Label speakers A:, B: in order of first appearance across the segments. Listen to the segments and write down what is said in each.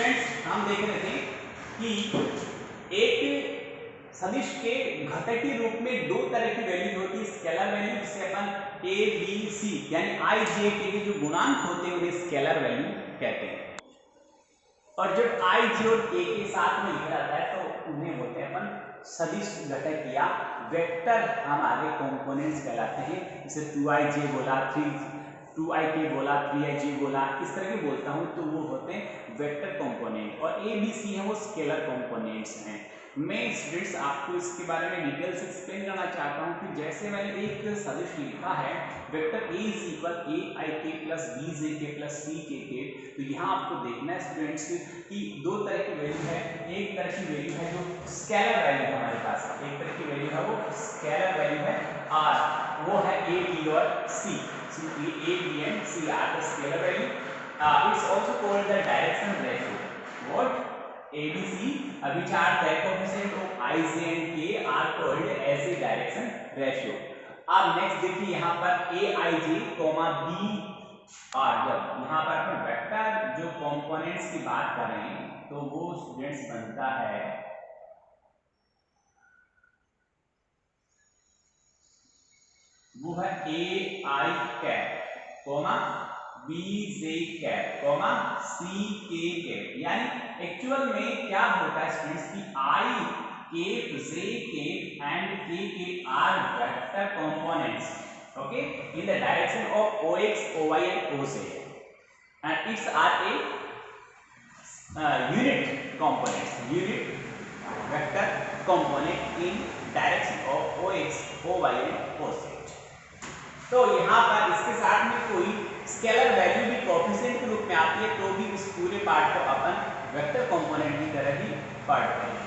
A: Students हम देख रहे थे कि एक सदिश के घटकी रूप में दो तरह की वैल्यू होती है, स्केलर वैल्यू जिसे अपन a b c यानी i j k के जो गुणांक होते हैं उन्हें स्केलर वैल्यू कहते हैं, और जब i j और k के साथ में लिखा जाता है तो उन्हें बोलते हैं अपन सदिश घटक या वेक्टर हमारे कंपोनेंट्स कहलाते हैं। जैसे 2ij बोला, 2ik बोला, 3ij बोला, इस तरह के बोलता हूं तो वो होते हैं वेक्टर कंपोनेंट, और a b c है वो स्केलर कंपोनेंट्स हैं। मैं स्टूडेंट्स आपको इसके बारे में डिटेल से एक्सप्लेन करना चाहता हूं कि जैसे मैंने एक सदिश लिखा है vector a is equal aik plus bjk plus ckk, तो यहाँ आपको देखना है स्टूडेंट्स कि दो तरह की वैल्यू है। एक तरह की वैल्यू है जो स्केलर वैल्यू है हमारे पास, एक तरह की वैल्यू है वो स्केलर वैल्यू है r, वो है a b और c, a b and c are the scalar value. It's also called the direction ratio. What? ABC, which are the coefficient of I, J and K are called as a direction ratio. अब next देखिए यहाँ पर A I J B R, जब यहाँ पर अपन vector जो components की बात करें तो वो स्टूडेंट्स बनता है वो है A I cap comma B J cap comma C K cap, यानी एक्चुअल में क्या होता है स्टूडेंट्स की I cap J cap and K cap are vector components, okay, in the direction of OX, OY and OZ, and it's are a unit components, unit vector component in direction of OX, OY and OZ। तो यहाँ पर इसके साथ में कोई scalar value भी coefficient के रूप में आती है तो भी उस पूरे पार्ट को अपन वेक्टर कंपोनेंट की तरह ही पढ़ते हैं।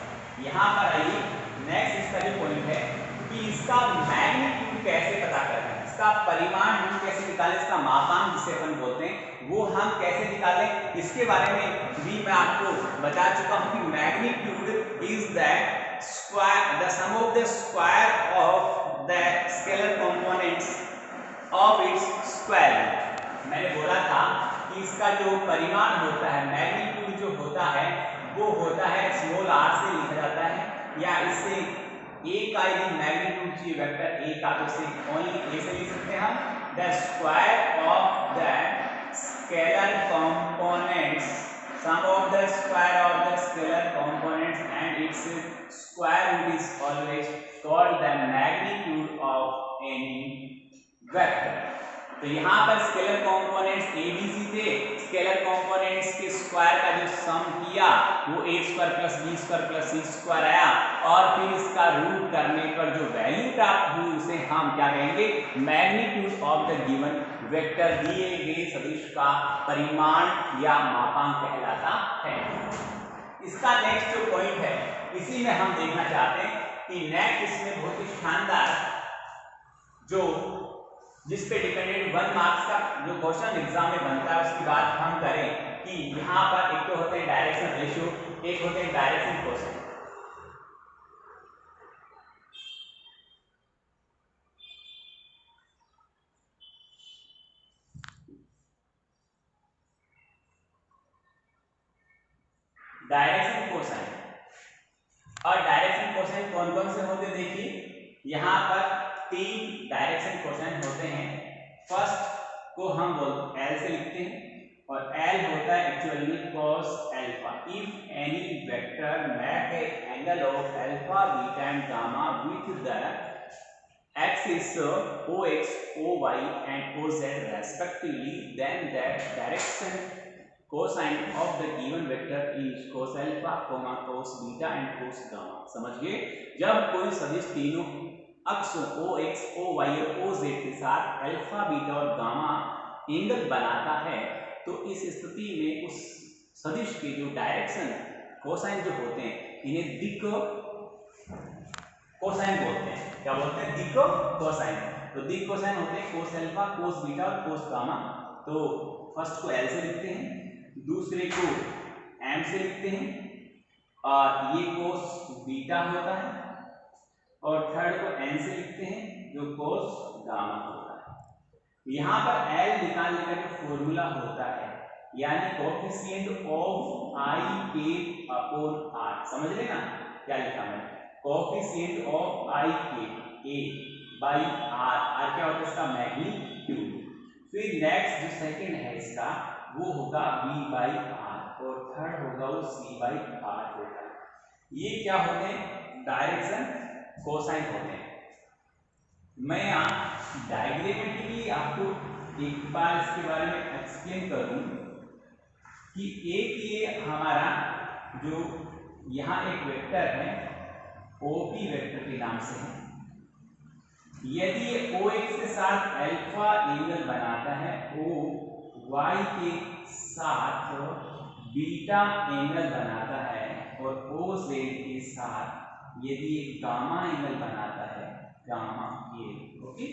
A: यहाँ पर आइए नेक्स्ट इसका जो पॉइंट है कि इसका मैग्नीट्यूड कैसे पता करें, इसका परिमाण हम कैसे निकालें, इसका मापांक जिसे अपन बोलते हैं वो हम कैसे निकालें, इसके बारे में भी मैं आपको बता चुका हूँ कि magnitude is the square, the sum of the square of the scalar components of its square root. मैंने बोला था कि इसका जो परिमाण होता है, मैग्नीट्यूड जो होता है वो होता है स्मॉल r से लिखा जाता है, या इससे a का यदि मैग्नीट्यूड चाहिए वेक्टर a का तो इसे ओनली a से लिख सकते हैं हम, the square of the scalar components, sum of the square of the scalar components and its square root is always called the magnitude of any vector. तो यहाँ पर scalar components a b c थे, scalar components के square का जो sum किया वो a square plus b square plus c square आया, और फिर इसका रूट करने पर जो वैल्यू प्राप्त हुई उसे हम क्या कहेंगे, magnitude of the given vector, दिए गए सदिश का परिमाण या मापांक कहलाता है। इसका नेक्स्ट जो पॉइंट है इसी में हम देखना चाहते हैं कि नेक्स्ट इसमें बहुत ही शानदार जो जिस पे डिपेंडेंट 1 मार्क्स का जो क्वेश्चन एग्जाम में बनता है उसकी बात हम करें कि यहाँ पर एक तो होते हैं डायरेक्शन रेशियो, एक होते हैं डायरेक्शन कोसाइन। डायरेक्शन कोसाइन और डायरेक्शन कोसाइन कौन कौन से होते हैं, देखिए यहाँ पर 3 डायरेक्शन कोसाइन होते हैं। फर्स्ट को हम L से लिखते हैं और L होता है actually cos alpha. If any vector make A angle of alpha, beta and gamma with the axis OX, OY and OZ respectively, then the direction cosine of the given vector is cos alpha, cos beta and cos gamma। समझिए, जब कोई सदिश तीनों अक्षों OX, OY और OZ के साथ alpha, beta और गामा एंगल बनाता है तो इस स्थिति में उस सदिश के जो डायरेक्शन कोसाइन जो होते हैं इन्हें दिक् कोसाइन बोलते हैं। क्या बोलते हैं? दिक् कोसाइन। तो दिक् कोसाइन होते हैं कोस अल्फा, कोस बीटा और कोस गामा। तो फर्स्ट को L से लिखते हैं, दूसरे को M से लिखते हैं, और ये कोस बीटा होता है, और थर्ड को N से लिखते हैं जो कोस गामा होता है। यहाँ पर L निकालने का जो फॉर्मूला होता है यानी कोएफिशिएंट ऑफ I के अपॉन आर। समझ रहे ना क्या लिखा मैंने, कोएफिशिएंट ऑफ आई के ए बाई आर। आर क्या होता है इसका मैग्नीट्यूड। फिर नेक्स्ट जो सेकंड है इसका वो होगा बी बाई आर और थर्ड होगा वो सी बाई आर होगा। ये क्या होते हैं, डायरेक्शन कोसाइन होते हैं। मैं यहाँ डायग्रामेटिकली आपको एक बार इसके बारे में एक्सप्लेन करूं कि एक ये हमारा जो यहाँ एक वेक्टर है ओपी वेक्टर के नाम से है, यदि ये ओ एक्स के साथ अल्फा एंगल बनाता है, ओ वाई के साथ बीटा एंगल बनाता है और ओ जेड के साथ यदि ये गामा एंगल बनाता है, गामा ए। ओके,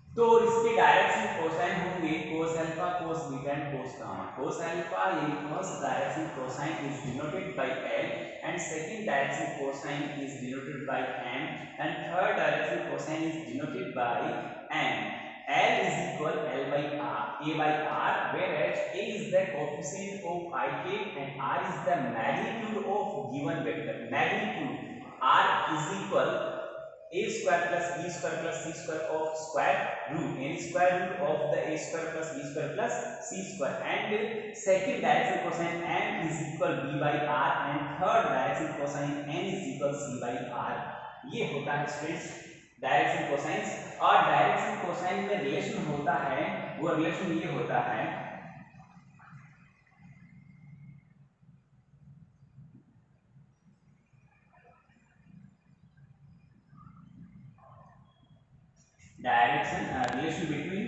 A: तो इसके डायरेक्शन कोसाइन होंगे cos alpha cos beta and cos gamma. Cos alpha यानी first direction cosine is denoted by L and second direction cosine is denoted by M and third direction cosine is denoted by M. L is equal L by R, A by R, whereas A is the coefficient of ik and R is the magnitude of given vector. Magnitude R is equal a square plus b square plus c square of square root any square root of the a square plus b square plus c square, and second direction cosine m is equal b by r and third direction cosine n is equal c by r। ये होता है students direction cosines. और direction cosine में relation होता है, वो relation ये होता है direction relation between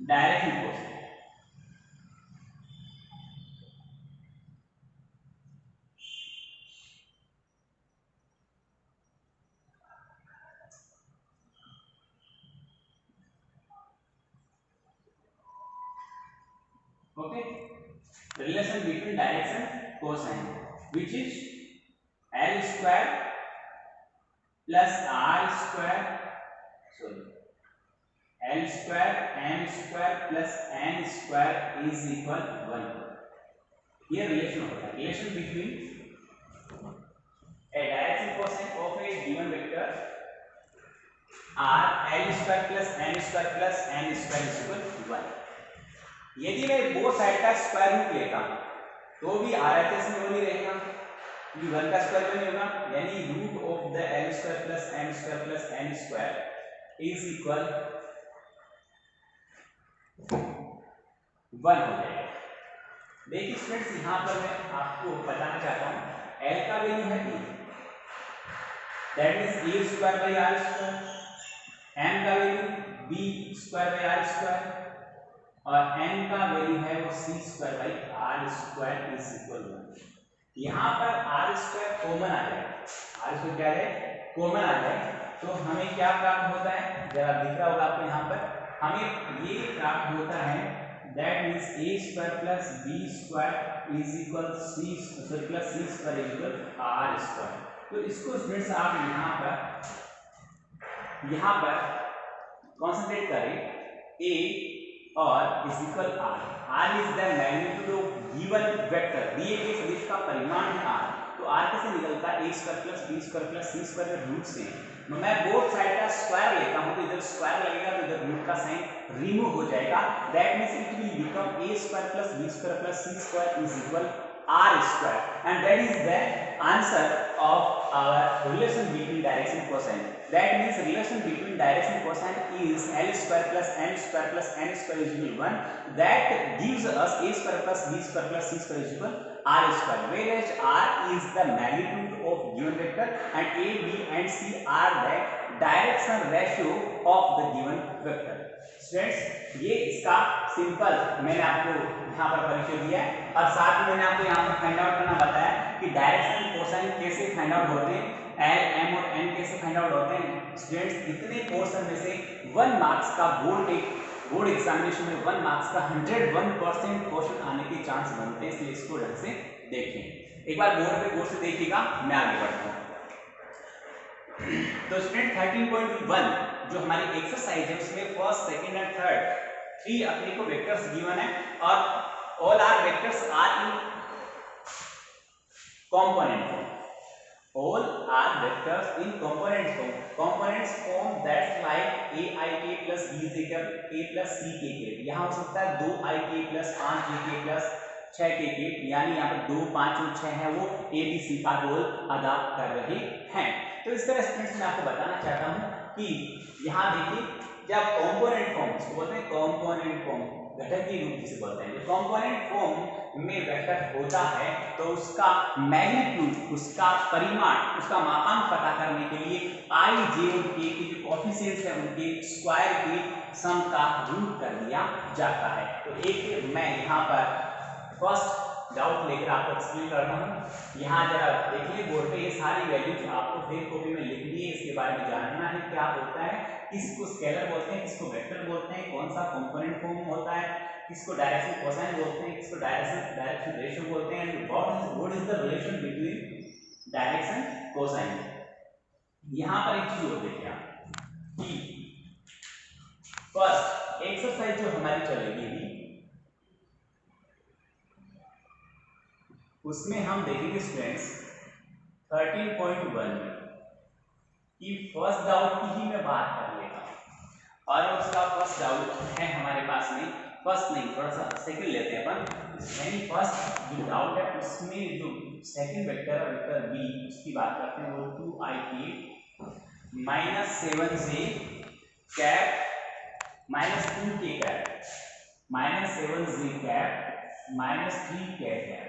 A: direction cosine. Okay, the relation between direction cosine which is L square plus R square, sorry, L square M square plus N square is equal 1। ये relation होता है, relation between a direction cosine of a given vector R L square plus M square plus N square is equal 1। यदि मैं दो side का square root लेता हूं तो भी आरएचएस में वो नहीं रहेगा, क्योंकि 1 का स्क्वायर में नहीं होगा, यानी root of the l square plus m square plus n square is equal 1 हो जाएगा। देखिए स्टूडेंट्स यहां पर मैं आपको बताना चाहता हूं एल का वैल्यू है A, that is A square by R square, M का value B square by R square और n का वैल्यू है वो c square by R square is equal 1। यहाँ पर r स्क्वायर कॉमन आ जाए, r स्क्वायर क्या है कॉमन आ जाए, तो हमें क्या प्राप्त होता है, जरा दिख रहा होगा आपको यहाँ पर, हमें ये प्राप्त होता है that means a square plus b square is equal c square plus c square is equal r square. तो इसको स्टूडेंट्स आप यहाँ पर कॉन्सेंट्रेट करें a और is equal r. R is the magnitude of given vector, दिए गए सदिश का परिमाण है आर। तो आर कैसे निकलता है, A square plus B square plus C square root से। मैं बोथ साइड का स्क्वायर लेता हूं तो इधर स्क्वायर लगेगा तो इधर रूट का साइन रिमूव हो जाएगा, that means it will become a square plus B square plus C square is equal r square, and that is the answer of our relation between direction cosine. That means relation between direction cosine is L square plus M square plus N square is equal 1. That gives us A square plus B square plus C square is equal R square. Whereas R is the magnitude of given vector and A, B and C are the direction ratio of the given vector. Students, ये इसका simple मैंने आपको यहाँ पर परिचय दिया है और साथ में मैंने आपको यहाँ पर फाइंड आउट करना बताया कि डायरेक्शन कोसाइन कैसे फाइंड आउट होते हैं, एल एम और एन कैसे फाइंड आउट होते हैं। स्टूडेंट्स इतने पोर्शन में से 1 मार्क्स का बोर्ड एग्जामिनेशन में 1 मार्क्स का 101% क्वेश्चन आने के चांस बनते हैं, इसलिए इसको ढंग से देखें। एक बार बोर्ड पे गौर से देखिएगा, मैं आगे बढ़ता हूँ। तो स्टूडेंट 13.1 जो हमारी एक्सरसाइज है उसमें फर्स्ट सेकंड एंड थर्ड 3 अपने को वेक्टर्स गिवन है और all are vectors are in component form. All are vectors in component form. Components form that's like aik plus bjk k plus ckk. यहाँ हो सकता है 2ik plus 5jk plus 6kk, यानी यहाँ पर 2, 5 और 6 है वो abc का रोल अदा कर रहे हैं। तो इस तरह स्टूडेंट्स मैं आपको बताना चाहता हूँ कि यहाँ देखिए जब कंपोनेंट फॉर्म, इसको बोलते हैं कंपोनेंट फॉर्म, घटक के रूप जिसे बोलते हैं, कंपोनेंट फॉर्म में वेक्टर होता है तो उसका मैग्नीट्यूड, उसका परिमाण, उसका मापांक पता करने के लिए i, j और k के जो कोएफिशिएंट्स हैं उनके स्क्वायर के सम का रूट कर दिया जाता है। तो एक मैं यहाँ पर फर्स्ट डाउट लेकर आपको एक्सप्लेन करता हूँ। यहाँ जरा देखिए बोर्ड पे ये सारी वैल्यूज आपको फिर कॉपी में लिख ली है, इसके बारे में जानना है क्या होता है, किसको स्केलर बोलते हैं, किसको वेक्टर बोलते हैं, कौन सा कंपोनेंट फॉर्म होता है, किसको डायरेक्शन कोसाइन बोलते हैं, किसको डायरेक्शन रेशियो बोलते हैं, and what is the relation between direction cosine. यहाँ पर एक चीज और देखिए आप कि फर्स्ट एक्सरसाइज जो हमारी चलेगी उसमें हम देखेंगे स्टूडेंट्स 13.1 में कि फर्स्ट डाउट की ही मैं बात कर लेता हूँ और उसका फर्स्ट डाउट है हमारे पास में, फर्स्ट नहीं थोड़ा सा सेकंड लेते हैं अपन। यानी फर्स्ट जो डाउट है उसमें जो सेकंड वेक्टर है वेक्टर बी, उसकी बात करते हैं, वो 2ik minus 7j cap minus 2k cap minus 7j cap minus 3k cap,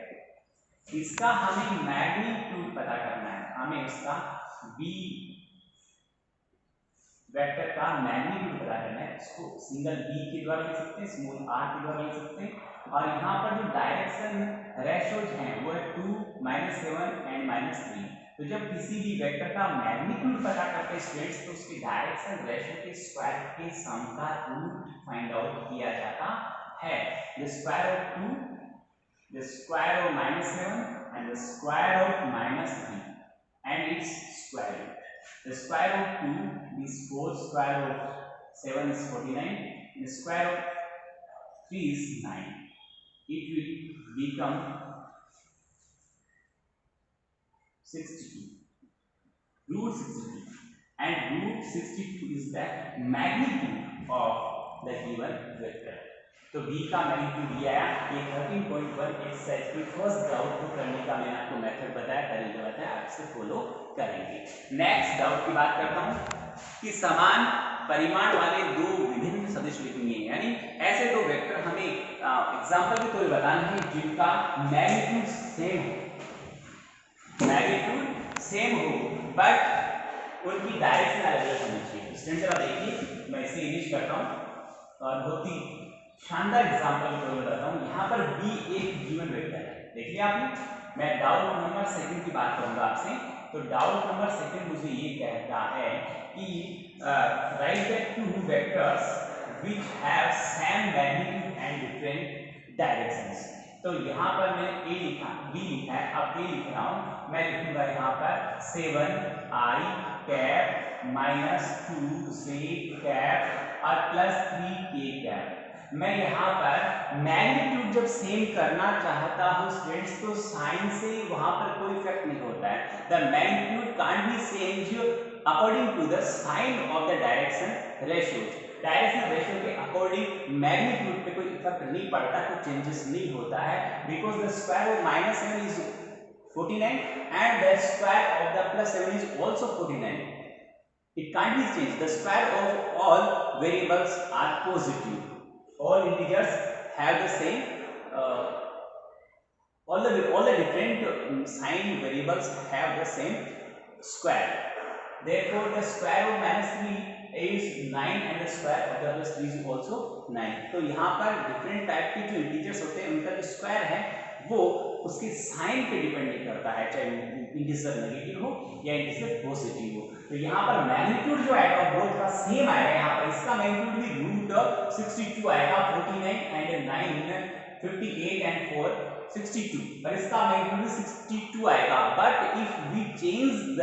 A: इसका हमें मैग्नीट्यूड पता करना है, हमें इसका b वेक्टर का मैग्नीट्यूड पता करना है। इसको सिंगल b के द्वारा लिख सकते हैं, स्मॉल r के द्वारा लिख सकते हैं, और यहाँ पर जो डायरेक्शन रेशियोज हैं वो है 2, -7 एंड -3। तो जब किसी भी वेक्टर का मैग्नीट्यूड पता करते हैं स्टूडेंट्स तो उसके डायरेक्शन रेशियो के स्क्वायर के सम का रूट फाइंड आउट किया जाता है। The square of 2, the square of -7 and the square of -3 and its square root. The square of 2 is 4, square of 7 is 49, the square of 3 is 9. It will become 62, root 62, and root 62 is the magnitude of the given vector. तो b का magnitude दिया है, ये 13.1 exercise की first doubt को करने का मैंने आपको मेथड बताया, तरीका बताया, आप इसे फॉलो करेंगे। नेक्स्ट डाउट की बात करता हूँ कि समान परिमाण वाले दो विभिन्न सदिश लिखेंगे, यानी ऐसे दो वेक्टर हमें एग्जांपल के तौर पर बताना है जिनका मैग्नीट्यूड सेम हो बट उनकी डायरेक्शन अलग अलग होनी चाहिए। स्टूडेंट जरा देखिए, मैं इसे इमेज करता हूँ और बहुत ही शानदार एग्जांपल को बताता हूँ। यहाँ पर b एक गिवन वेक्टर है, देखिए आपने। मैं डाउट नंबर सेकंड की बात करूंगा आपसे, तो डाउट नंबर सेकंड मुझे ये कहता है कि right the two vectors which have same magnitude and different directions. तो यहाँ पर मैंने a लिखा, b लिखा है, अब a लिख रहा हूँ, मैं लिखूंगा यहाँ पर 7i cap minus 2j cap और प्लस 3k कैप। मैं यहाँ पर मैग्नीट्यूड जब सेम करना चाहता हूँ स्टूडेंट्स तो साइन से वहां पर कोई इफेक्ट नहीं होता है। The magnitude can't be change according to the sign of the direction ratio. Direction ratio के अकॉर्डिंग मैग्नीट्यूड पे कोई इफेक्ट नहीं पड़ता, कोई चेंजेस नहीं होता है, because the square of -7 is 49 and the square of the +7 is also 49. It can't be changed. The square of all variables are positive. All integers have the same all the different sign variables have the same square. Therefore the square of -3 is 9 and the square of the +3 is also 9. तो यहाँ पर different type के जो integers होते हैं उनका जो square है वो उसके साइन पे डिपेंड नहीं करता है, चाहे इंटीजर नेगेटिव हो या इंटीजर पॉजिटिव हो। तो यहाँ पर मैग्नीट्यूड जो आएगा बोथ का सेम आएगा, यहाँ पर इसका मैग्नीट्यूड भी रूट 62 आएगा, 49 एंड 9 58 एंड 4 62, पर इसका मैग्नीट्यूड भी 62 आएगा। But if we change the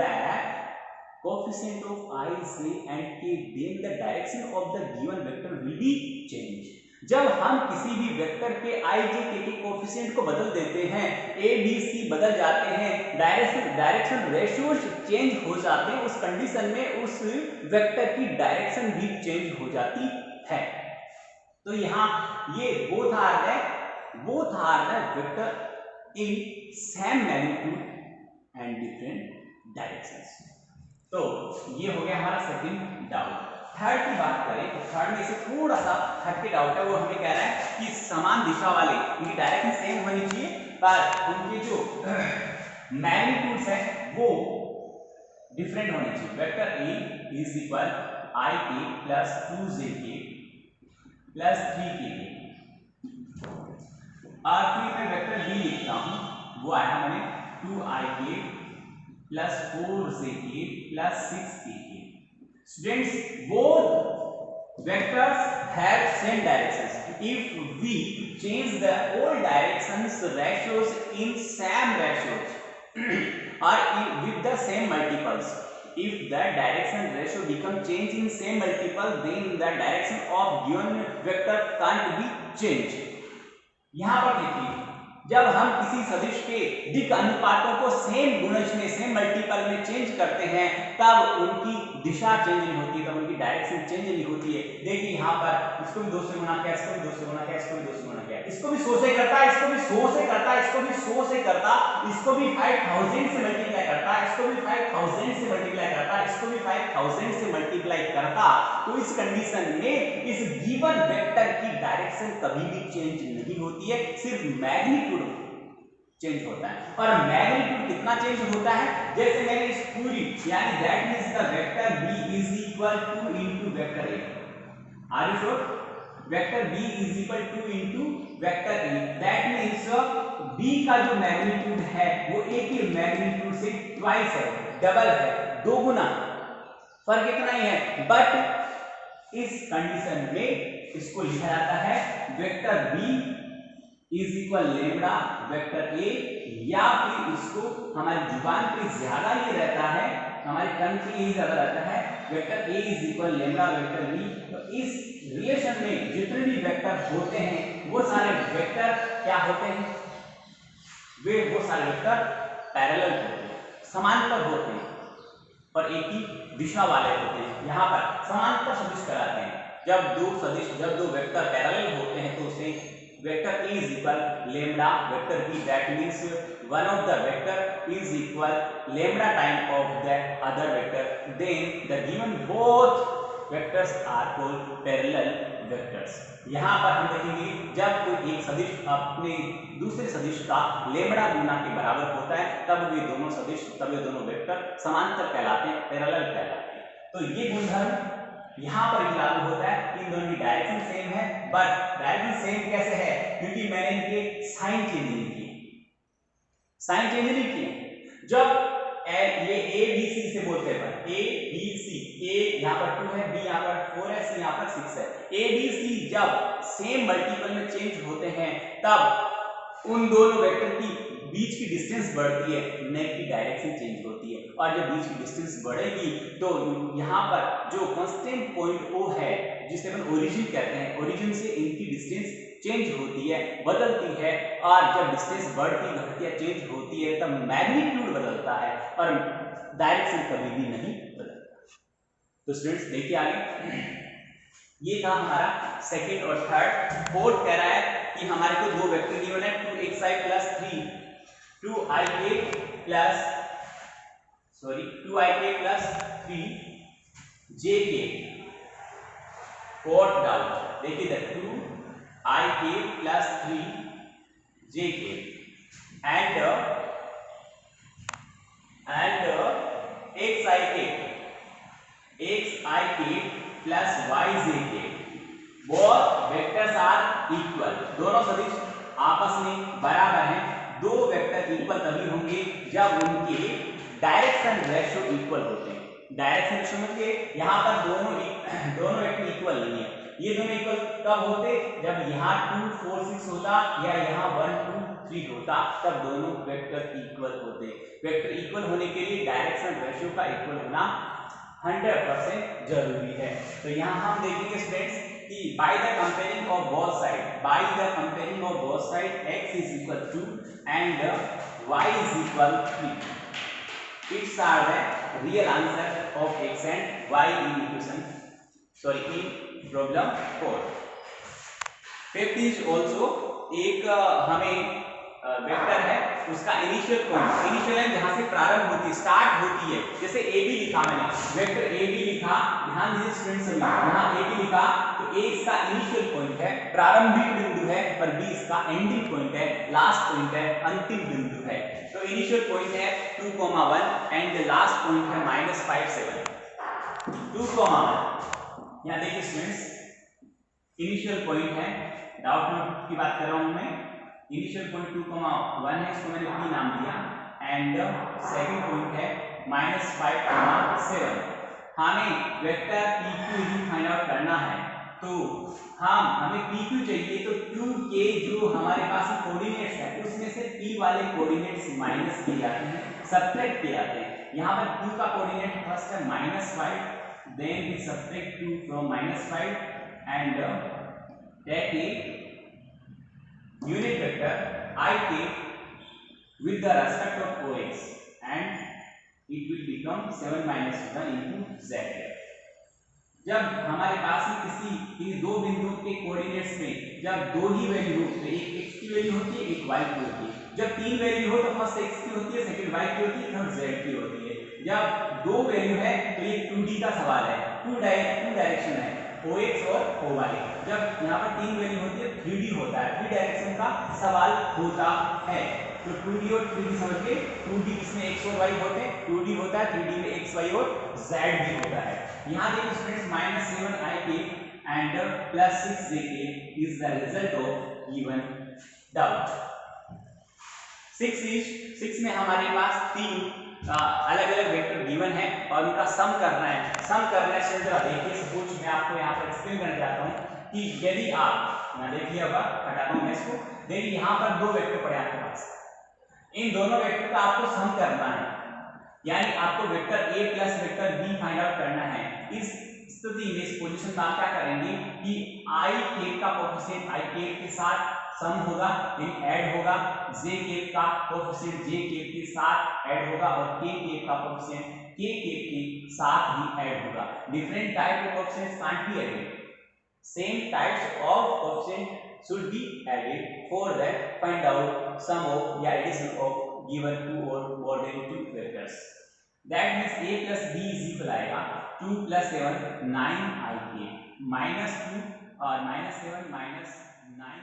A: coefficient of i, j and k, then the direction of the given vector will be changed. जब हम किसी भी वेक्टर के आई जे के कोफिशिएंट को बदल देते हैं, ए बी सी बदल जाते हैं, डायरेक्शन रेशियोज चेंज हो जाते हैं, उस कंडीशन में उस वेक्टर की डायरेक्शन भी चेंज हो जाती है। तो यहाँ ये both are the vector in same magnitude and different directions. तो ये हो गया हमारा सेकंड डाउट। थर्ड की बात करें तो थर्ड में से थोड़ा सा हटके डाउट है, वो हमें कह रहा है कि समान दिशा वाले उनकी डायरेक्शन सेम होनी चाहिए पर उनके जो मैग्नीट्यूड्स है वो डिफरेंट होने चाहिए। वेक्टर ए इज इक्वल आई के प्लस 2j प्लस 3k और फिर मैं वेक्टर बी लिखता हूं, वो आया मैंने 2ik plus 4j plus 6k। Students, both vectors have same directions. If we change the all directions ratios in same ratios or with the same multiples, if the direction ratio become change in same multiple, then the direction of given vector can't be changed. यहाँ पर देखिए, जब हम किसी सदिश के दिक् अनुपातों को सेम गुणज में सेम मल्टीपल में चेंज करते हैं तब उनकी दिशा चेंज नहीं होती, तब उनकी डायरेक्शन चेंज नहीं होती है। देखिए यहाँ पर इसको भी 2 से गुणा किया, इसको भी 2 से गुणा किया, इसको भी 2 से गुणा किया, इसको भी 100 से करता, इसको भी 100 से करता, इसको भी 100 से करता, इसको भी 5000 से मल्टीप्लाई करता, इसको भी 5000 से मल्टीप्लाई करता, इसको भी 5000 से मल्टीप्लाई करता। तो इस कंडीशन में इस गिवन वेक्टर की डायरेक्शन कभी भी चेंज नहीं होती है, सिर्फ मैग्नीट्यूड चेंज होता है। और मैग्नीट्यूड कितना चेंज होता है, जैसे मैंने इस पूरी यानी that means the vector b is equal to into vector a। Are you sure? Vector b is equal to into vector a, that means b का जो मैग्नीट्यूड है वो a के मैग्नीट्यूड से ट्वाइस है, डबल है, दो गुना, फर्क इतना ही है। बट इस कंडीशन में इसको लिखा जाता है vector b is equal lambda vector A, या फिर इसको हमारी जुबान पे ज्यादा ये रहता है, हमारे कन पे ये ज्यादा रहता है vector a is equal lambda vector b. तो इस रिलेशन में जितने भी वेक्टर होते हैं वो सारे वेक्टर क्या होते हैं, वो सारे वेक्टर पैरेलल होते हैं, समांतर होते हैं और एक ही दिशा वाले होते हैं। यहाँ पर समांतर सदिश कराते हैं, जब दो वेक्टर पैरेलल होते हैं तो उसे vector A is equal lambda vector B, that means one of the vector is equal lambda time of the other vector, then the given both vectors are called parallel vectors। यहाँ पर हम देखेंगे जब कोई एक सदिश अपने दूसरे सदिश का लेमड़ा गुना के बराबर होता है तब वे दोनों वेक्टर समांतर कहलाते हैं, पैरेलल कहलाते हैं। तो ये गुणधर्म यहाँ पर भी लागू होता है, इन दोनों की डायरेक्शन सेम है, बट डायरेक्शन सेम कैसे है, क्योंकि मैंने इनके साइन चेंज नहीं किए। जब ये ए बी सी से बोलते हैं, ए बी सी, ए यहाँ पर 2 है, बी यहाँ पर 4 है, सी यहाँ पर 6 है। ए बी सी जब सेम मल्टीपल में चेंज होते हैं तब उन दोनों वेक्टर की बीच की डिस्टेंस बढ़ती है, नेक की डायरेक्शन चेंज होती है। और जब बीच की डिस्टेंस बढ़ेगी तो यहाँ पर जो कांस्टेंट पॉइंट ओ है जिसे अपन ओरिजिन कहते हैं, ओरिजिन से इनकी डिस्टेंस चेंज होती है, बदलती है। और जब डिस्टेंस बढ़ती घटती है चेंज होती है तब मैग्नीट्यूड बदलता है और डायरेक्शन कभी भी नहीं बदलता। तो स्टूडेंट्स देखिए आगे, ये था हमारा सेकंड और थर्ड। फोर्थ कह रहा है कि हमारे को दो वेक्टर गिवन है 2xi plus 2ik plus 3jk। Fourth doubt देखिए 2ik plus 3jk and xik plus yjk both vectors are equal. दोनों सदिश आपस में बराबर हैं। दो वेक्टर इक्वल तभी होंगे जब उनके डायरेक्शन रेशियो इक्वल होते हैं। डायरेक्शन रेशियो मतलब यहाँ पर दोनों वेक्टर इक्वल नहीं है। ये दोनों इक्वल कब होते, जब यहाँ 2 4 6 होता या यहाँ 1 2 3 होता, तब दोनों वेक्टर इक्वल होते। वेक्टर इक्वल होने के लिए डायरेक्शन रेशियो का इक्वल होना 100% जरूरी है। तो यहाँ हम देखेंगे स्टूडेंट्स कि by the comparing of both side x is equal to and y is equal 3. It's are the real answer of x and y in equation, sorry, in problem 4. Fifth is also एक हमें vector है, उसका initial point, initial line जहां से प्रारंभ होती है, start होती है, जैसे ए बी लिखा मैंने, वेक्टर ए बी लिखा, ध्यान दीजिए स्टूडेंट्स, यहां ए बी लिखा तो ए इसका इनिशियल पॉइंट है, प्रारंभिक बिंदु है, पर बी इसका एंडिंग पॉइंट है, लास्ट पॉइंट है, अंतिम बिंदु है। तो इनिशियल पॉइंट है 2,1 एंड द लास्ट पॉइंट है -5 7। 2,1 यहां देखिए स्टूडेंट्स, इनिशियल पॉइंट है, डाउट नोट की बात कर रहा हूं मैं, इनिशियल पॉइंट 2,1 है, इसको मैंने पी नाम दिया, एंड सेकंड पॉइंट है -5,7। हमें वेक्टर PQ ही फाइंड आउट करना है, तो हमें PQ चाहिए, तो Q के जो हमारे पास कोऑर्डिनेट्स है उसमें से P वाले कोऑर्डिनेट्स माइनस किए जाते हैं, सब्ट्रैक्ट किए जाते हैं। यहाँ पर Q का कोऑर्डिनेट फर्स्ट है -5, then we subtract Q from -5 and take a unit vector I take with the respect of OX and it will become 7 minus 1 into Z। जब हमारे पास किसी इन दो बिंदुओं के कोऑर्डिनेट्स में जब दो ही वैल्यू हो, तो एक x की वैल्यू होती है, एक y की होती है। जब तीन वैल्यू हो तो फर्स्ट x की होती है, सेकंड y की होती है, थर्ड z की होती है। जब दो वैल्यू है तो ये 2D का सवाल है, टू डायरेक्शन है, OX और OY। जब यहाँ पर तीन वैल्यू होती है 3D होता है, 3 डायरेक्शन का सवाल होता है। तो 2D और 3D समझ के, 2D इसमें x और y होते हैं, 2D होता है, 3D में x y और z भी होता है। यहाँ देखिए students -7ik and +6jk is the result of given doubt। 6 में हमारे पास तीन अलग अलग वेक्टर गिवन है और उनका सम करना है। सम करने से जरा देखिए, सपोज मैं आपको यहाँ पर एक्सप्लेन करना चाहता हूँ कि यदि आप देखिए, अब हटाता हूँ मैं इसको, देखिए यहाँ पर दो वेक्टर पड़े आपके पास, इन दोनों वेक्टर का आपको सम करना है, यानी आपको vector a plus vector b find out करना है। इस स्थिति में, इस पोजीशन में आप क्या करेंगे कि i केप का कोएफिशिएंट i केप के साथ सम होगा, यानी ऐड होगा, j केप का कोएफिशिएंट j केप के साथ ऐड होगा और k केप का कोएफिशिएंट k केप के साथ ही ऐड होगा। Different type of coefficients can't be added, same types of coefficient should be added, for that find out sum of या addition of given two or more than two vectors। That means a plus b is equal आएगा 2 plus 7 9ik -2 और -7 -9